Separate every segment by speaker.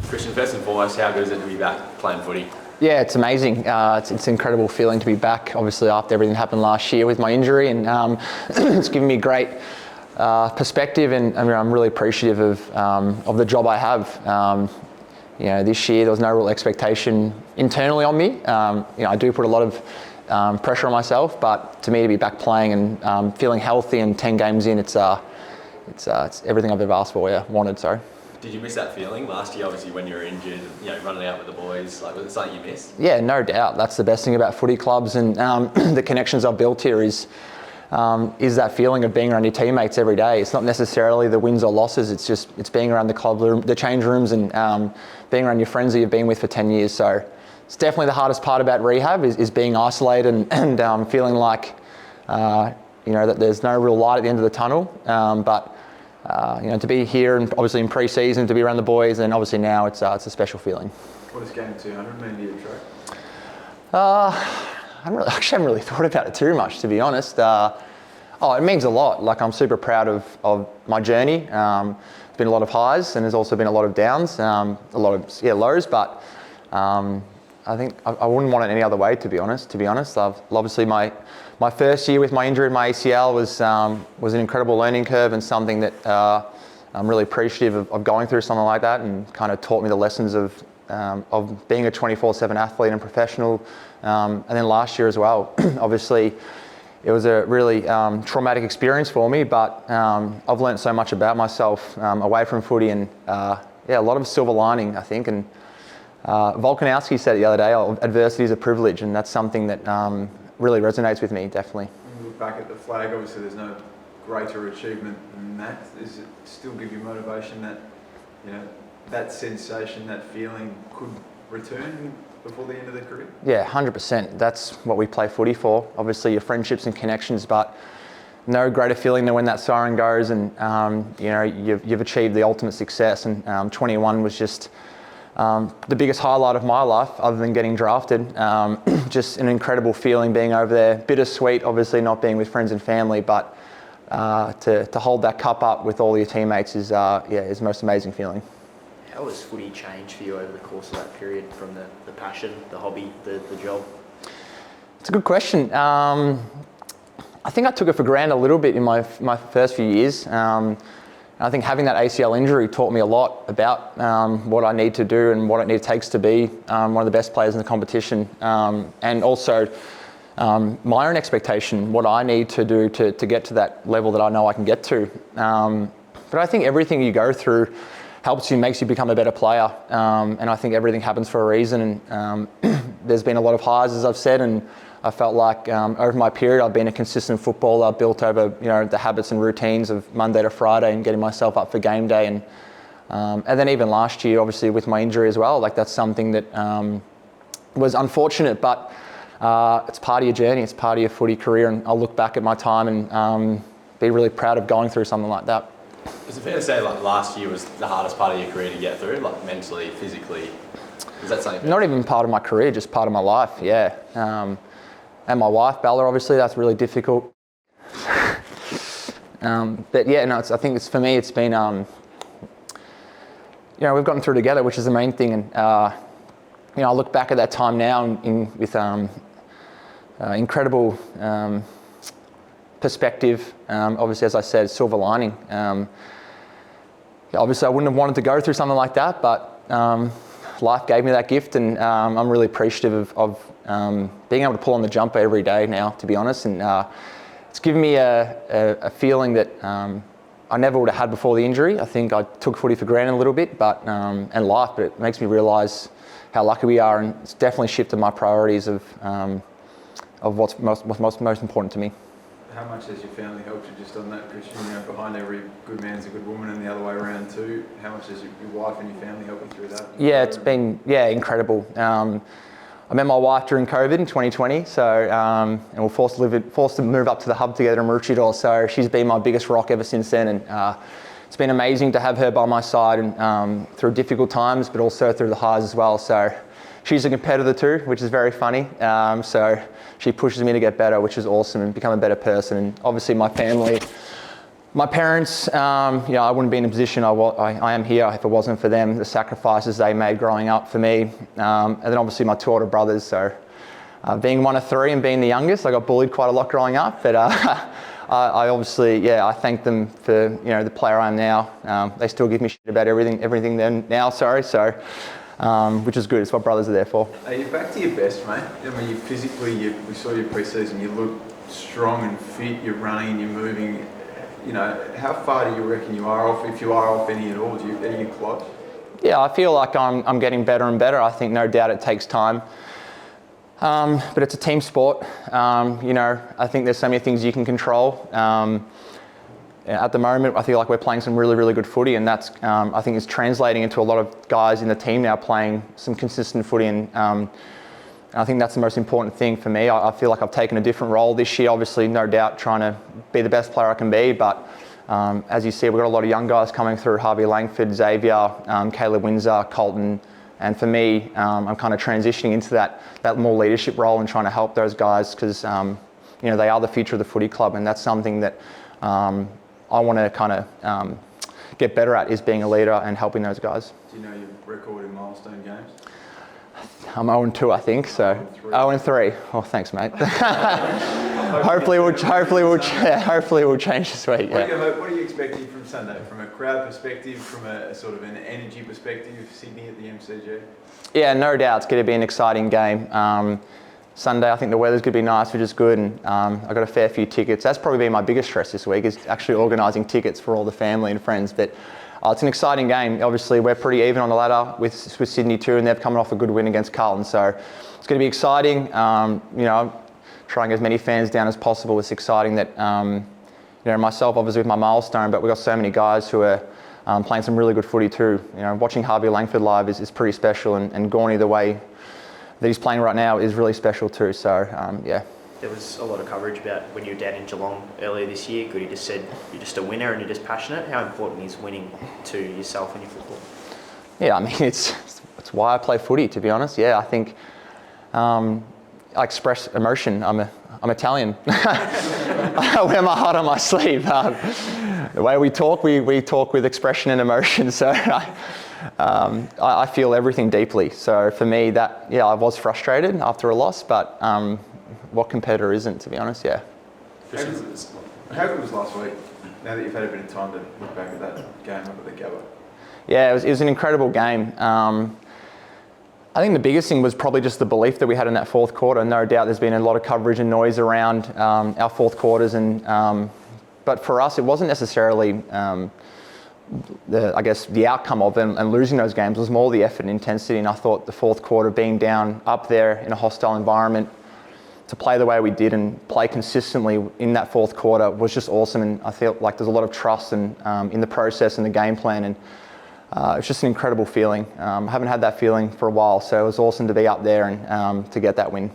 Speaker 1: Christian, first and foremost, how good is it to be back playing footy?
Speaker 2: Yeah, it's amazing. It's an incredible feeling to be back, obviously after everything that happened last year with my injury, and it's given me great perspective, and I'm really appreciative of the job I have. This year there was no real expectation internally on me. I do put a lot of pressure on myself, but to me to be back playing and feeling healthy and 10 games in, it's everything I've ever asked for, wanted, sorry.
Speaker 1: Did you miss that feeling last year, obviously, when you were injured, running out with the boys? Was it something you missed?
Speaker 2: Yeah, no doubt. That's the best thing about footy clubs, and the connections I've built here is that feeling of being around your teammates every day. It's not necessarily the wins or losses, it's being around the club room, the change rooms, and being around your friends that you've been with for 10 years. So it's definitely the hardest part about rehab is being isolated and feeling like that there's no real light at the end of the tunnel. But to be here and obviously in pre-season, to be around the boys, and obviously now it's a special feeling.
Speaker 3: What does game 200 mean to you, Trac?
Speaker 2: I haven't really thought about it too much, to be honest. It means a lot. Like, I'm super proud of my journey. There's been a lot of highs, and there's also been a lot of downs, a lot of lows. But I think I wouldn't want it any other way, to be honest. Obviously my first year with my injury in my ACL was an incredible learning curve, and something that I'm really appreciative of going through something like that, and kind of taught me the lessons of being a 24/7 athlete and professional. And then last year as well, obviously it was a really traumatic experience for me, but I've learned so much about myself away from footy, and a lot of silver lining, I think. And Volkanovski said it the other day, adversity is a privilege, and that's something that really resonates with me, definitely.
Speaker 3: When you look back at the flag, obviously there's no greater achievement than that. Does it still give you motivation that, that sensation, that feeling could return before the end of the career?
Speaker 2: Yeah, 100%. That's what we play footy for. Obviously your friendships and connections, but no greater feeling than when that siren goes and you've achieved the ultimate success. And 21 was just the biggest highlight of my life, other than getting drafted. Just an incredible feeling being over there. Bittersweet, obviously, not being with friends and family, but to hold that cup up with all your teammates is the most amazing feeling.
Speaker 4: How has footy changed for you over the course of that period, from the passion, the hobby, the job?
Speaker 2: It's a good question. I think I took it for granted a little bit in my first few years. I think having that ACL injury taught me a lot about what I need to do and what it takes to be one of the best players in the competition, and also my own expectation, what I need to do to get to that level that I know I can get to. But I think everything you go through helps you, makes you become a better player, and I think everything happens for a reason. And there's been a lot of highs, as I've said, and I felt like over my period I've been a consistent footballer. I've built over the habits and routines of Monday to Friday and getting myself up for game day, and then even last year, obviously with my injury as well, like that's something that was unfortunate, but it's part of your journey, it's part of your footy career, and I'll look back at my time and be really proud of going through something like that.
Speaker 1: Is it fair to say last year was the hardest part of your career to get through, mentally, physically? Is that something? Not even part of my career, just part of my life, yeah. And my wife, Bella, obviously, that's really difficult. But yeah, no, I think for me, it's been, we've gotten through together, which is the main thing. And, I look back at that time now with incredible perspective. Obviously, as I said, silver lining. Obviously, I wouldn't have wanted to go through something like that, but life gave me that gift, and I'm really appreciative of being able to pull on the jumper every day now, to be honest. And it's given me a feeling that I never would have had before the injury. I think I took footy for granted a little bit, and life, but it makes me realise how lucky we are, and it's definitely shifted my priorities of what's most important to me.
Speaker 3: How much has your family helped you just on that, Christian? Behind every good man's a good woman, and the other way around too. How much has your wife and your family helped you through that?
Speaker 2: Yeah, it's been incredible. I met my wife during COVID in 2020, and we're forced to move up to the hub together in Maroochydore. So she's been my biggest rock ever since then, and it's been amazing to have her by my side, and through difficult times, but also through the highs as well. So she's a competitor too, which is very funny. So she pushes me to get better, which is awesome, and become a better person. And obviously my family, My parents, I wouldn't be in the position I am here if it wasn't for them, the sacrifices they made growing up for me. And then obviously my 2 older brothers. So being one of 3 and being the youngest, I got bullied quite a lot growing up. But I obviously, I thank them for, the player I am now. They still give me shit about everything then now, sorry. So, which is good. It's what brothers are there for.
Speaker 3: Are you back to your best, mate? I mean, you physically, we saw your pre-season, you look strong and fit, you're running and you're moving. How far do you reckon you are off, if you are off any at all? Are you close?
Speaker 2: Yeah, I feel like I'm getting better and better. I think no doubt it takes time. But it's a team sport. I think there's so many things you can control. At the moment, I feel like we're playing some really, really good footy, and that's, I think, is translating into a lot of guys in the team now playing some consistent footy, and I think that's the most important thing for me. I feel like I've taken a different role this year, obviously, no doubt, trying to be the best player I can be, but as you see, we've got a lot of young guys coming through, Harvey Langford, Xavier, Caleb Windsor, Colton, and for me, I'm kind of transitioning into that more leadership role and trying to help those guys because, they are the future of the footy club, and that's something that I want to kind of get better at, is being a leader and helping those guys.
Speaker 3: Do you know your record in milestone games?
Speaker 2: I'm 0-2, I think, so 0-3. Oh, thanks, mate. hopefully we'll change this week.
Speaker 3: What are you expecting from Sunday? From a crowd perspective, from a sort of an energy perspective, Sydney at the MCG?
Speaker 2: Yeah, no doubt it's going to be an exciting game. Sunday, I think the weather's going to be nice, which is good, and I've got a fair few tickets. That's probably been my biggest stress this week, is actually organising tickets for all the family and friends. But it's an exciting game. Obviously, we're pretty even on the ladder with Sydney too, and they've coming off a good win against Carlton. So it's going to be exciting. Trying as many fans down as possible. It's exciting that, myself obviously with my milestone, but we've got so many guys who are playing some really good footy too. Watching Harvey Langford live is pretty special, and Gorney, the way that he's playing right now, is really special too. So, yeah.
Speaker 4: There was a lot of coverage about when you were down in Geelong earlier this year. Goody just said you're just a winner and you're just passionate. How important is winning to yourself and your football?
Speaker 2: Yeah, I mean, it's why I play footy, to be honest. Yeah, I think I express emotion. I'm Italian. I wear my heart on my sleeve. The way we talk with expression and emotion. So I feel everything deeply. So for me, I was frustrated after a loss, but what competitor isn't, to be honest? Yeah.
Speaker 3: How good was last week? Now that you've had a bit of time to look back at that game up at the Gabba.
Speaker 2: Yeah, it was an incredible game. I think the biggest thing was probably just the belief that we had in that fourth quarter. No doubt there's been a lot of coverage and noise around our fourth quarters, but for us it wasn't necessarily the outcome of them and losing those games. It was more the effort and intensity, and I thought the fourth quarter, being down up there in a hostile environment, to play the way we did and play consistently in that fourth quarter was just awesome, and I felt like there's a lot of trust in the process and the game plan, and it's just an incredible feeling. I haven't had that feeling for a while, so it was awesome to be up there and to get that win.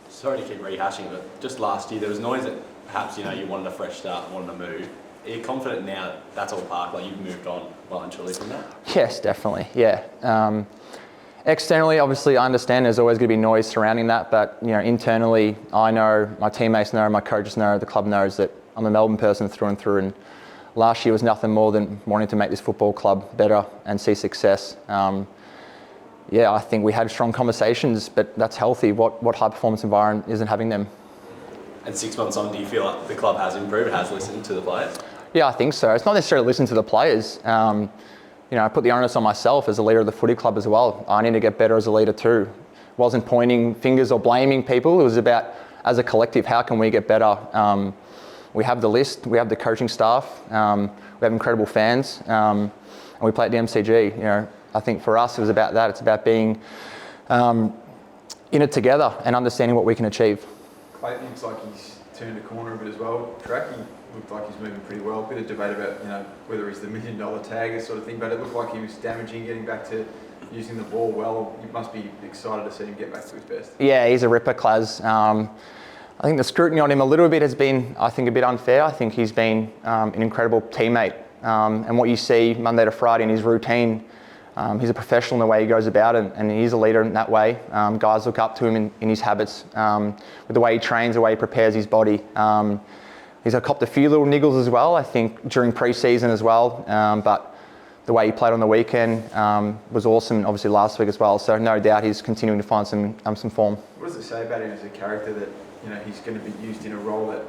Speaker 5: Sorry to keep rehashing, but just last year there was noise that perhaps you wanted a fresh start, wanted to move. Are you confident now that's all parked, like you've moved on well and truly from that?
Speaker 2: Yes, definitely, yeah. Externally, obviously, I understand there's always going to be noise surrounding that, but internally, I know, my teammates know, my coaches know, the club knows that I'm a Melbourne person through and through, and last year was nothing more than wanting to make this football club better and see success. I think we had strong conversations, but that's healthy. What high performance environment isn't having them?
Speaker 5: And 6 months on, do you feel like the club has improved, has listened to the players?
Speaker 2: Yeah, I think so. It's not necessarily listen to the players. I put the onus on myself as a leader of the footy club as well. I need to get better as a leader too. It wasn't pointing fingers or blaming people. It was about, as a collective, how can we get better? We have the list, we have the coaching staff, we have incredible fans, and we play at the MCG. I think for us it was about that. It's about being in it together and understanding what we can achieve.
Speaker 3: Clayton looks like he's turned a corner a bit as well. Trac, he looked like he's moving pretty well. Bit of debate about whether he's the $1 million tag sort of thing, but it looked like he was damaging, getting back to using the ball well. You must be excited to see him get back to his best. Yeah,
Speaker 2: he's a ripper, Claz. I think the scrutiny on him a little bit has been, I think, a bit unfair. I think he's been an incredible teammate, and what you see Monday to Friday in his routine, he's a professional in the way he goes about it, and he's a leader in that way. Guys look up to him in his habits, with the way he trains, the way he prepares his body. He's copped a few little niggles as well, I think, during pre-season as well. But the way he played on the weekend was awesome, obviously last week as well. So no doubt he's continuing to find some form.
Speaker 3: What does it say about him as a character that he's going to be used in a role that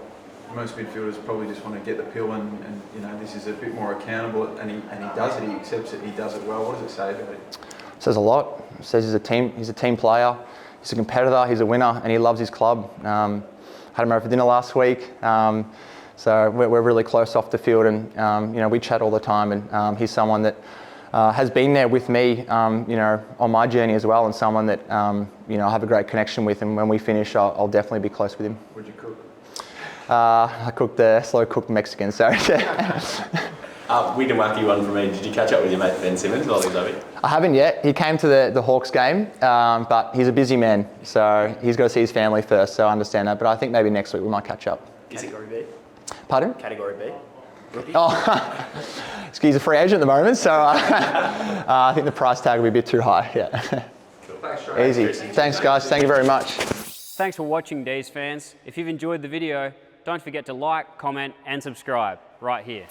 Speaker 3: most midfielders probably just want to get the pill and this is a bit more accountable and he does it, he accepts it, he does it well. What does it say about him?
Speaker 2: It says a lot. It says he's a team player, he's a competitor, he's a winner, and he loves his club. Had him over for dinner last week. So we're really close off the field, and we chat all the time. And he's someone that has been there with me, on my journey as well, and someone that I have a great connection with. And when we finish, I'll definitely be close with him.
Speaker 3: What'd you cook?
Speaker 2: I cooked the slow cooked Mexican. So.
Speaker 5: Weird and wacky one for me. Did you catch up with your mate Ben Simmons while he was over here?
Speaker 2: I haven't yet. He came to the Hawks game, but he's a busy man, so he's got to see his family first. So I understand that. But I think maybe next week we might catch up.
Speaker 4: Category B.
Speaker 2: Pardon?
Speaker 4: Category B. Rookie.
Speaker 2: Oh, he's a free agent at the moment, so I think the price tag will be a bit too high. Yeah.
Speaker 3: Cool. Thanks, Trac.
Speaker 2: Easy. Thanks, guys. Thank you very much.
Speaker 6: Thanks for watching, D's fans. If you've enjoyed the video, don't forget to like, comment and subscribe right here.